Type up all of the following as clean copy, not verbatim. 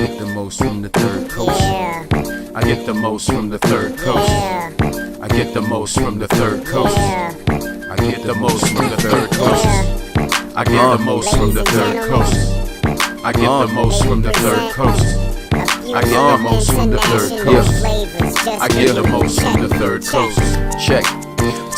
get the most from the third coast. I get the most from the third coast. I get the most from the third coast. I get the most from the third coast. I get the most from the third coast. I get the most from the third coast. I get the most from the third coast. I get the most from the third coast. Check.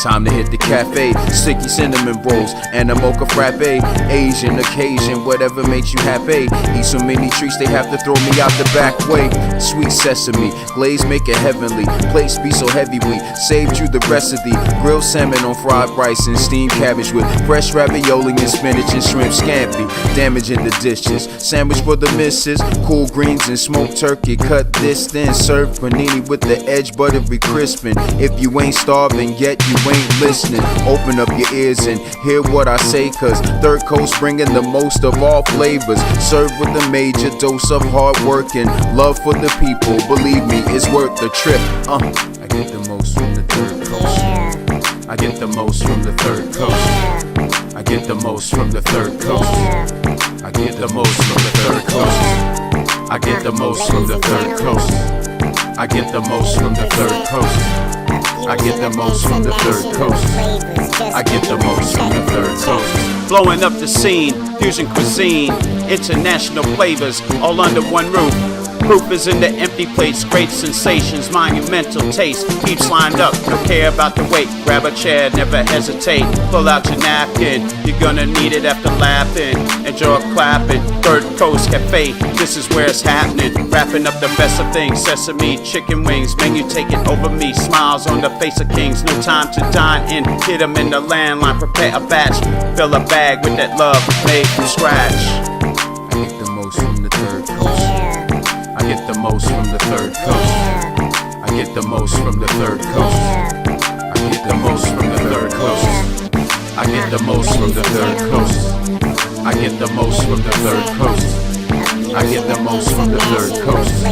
Time to hit the cafe, sticky cinnamon rolls and a mocha frappe. Asian occasion, whatever makes you happy. Eat so many treats they have to throw me out the back way. Sweet sesame, glaze make it heavenly. Plates be so heavyweight, saved you the recipe. Grilled salmon on fried rice and steamed cabbage with fresh ravioli and spinach and shrimp scampi. Damaging the dishes, sandwich for the missus. Cool greens and smoked turkey, cut this thin. Serve panini with the edge buttery crispin'. If you ain't starving yet, you ain't listening. Open up your ears and hear what I say, cause Third Coast bringing the most of all flavors. Served with a major dose of hard work and love for the people. Believe me, it's worth the trip. I get the most from the Third Coast. I get the most from the Third Coast. I get the most from the Third Coast. I get the most from the Third Coast. I get the most from the Third Coast. I get the most from the Third Coast. I get the most from the third coast. I get the most from the third coast. Blowing up the scene, fusion cuisine, international flavors all under one roof. Proof is in the empty plates, great sensations, monumental taste. Keeps lined up, no care about the weight. Grab a chair, never hesitate. Pull out your napkin, you're gonna need it after laughing. Enjoy clapping. Third Coast Cafe, this is where it's happening. Wrapping up the best of things, sesame, chicken wings. Menu taking over me, smiles on the face of kings. No time to dine in, hit them in the landline. Prepare a batch, fill a bag with that love made from scratch. I get the most from the Third Coast. I get the most from the Third Coast. I get the most from the Third Coast. I get the most from the Third Coast. I get the most from the Third Coast. I get the most from the Third Coast. I get the most from the Third Coast.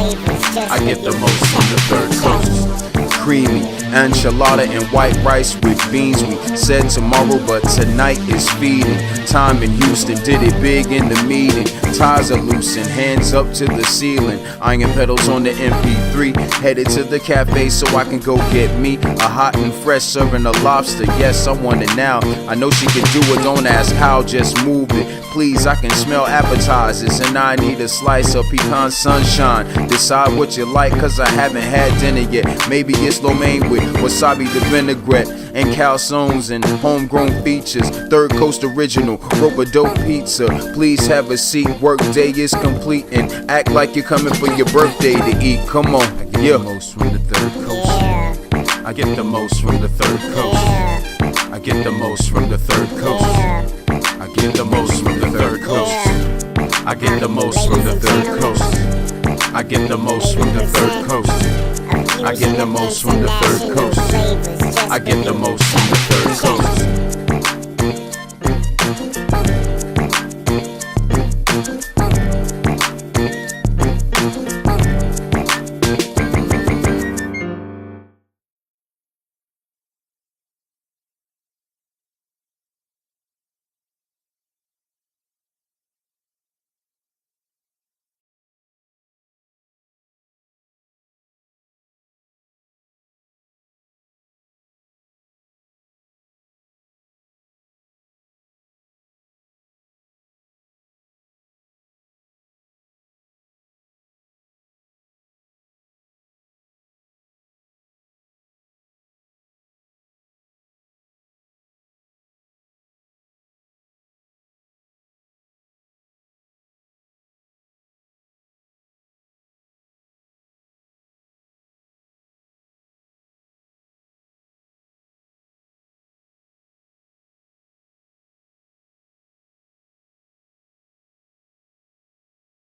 I get the most from the Third Coast. Creamy enchilada and white rice with beans. We said tomorrow, but tonight is feeding. Time in Houston did it big in the meeting. Ties are loose and hands up to the ceiling. Iron pedals on the MP3. Headed to the cafe so I can go get me a hot and fresh serving a lobster. Yes, I want it now. I know she can do it, don't ask how, just move it. Please, I can smell appetizers and I need a slice of pecan sunshine. Decide what you like, cause I haven't had dinner yet. Maybe it's lo mein with wasabi, the vinaigrette, and calzones and homegrown features. Third Coast original, rope-a-dope pizza. Please have a seat, work day is complete, and act like you're coming for your birthday to eat. Come on, I get the most from the Third Coast. I get the most from the Third Coast. I get the most from the Third Coast. I get the most from the Third Coast. I get the most from the Third Coast. I get the most from the Third Coast. I get the most from the Third Coast. I get the most from the Third Coast.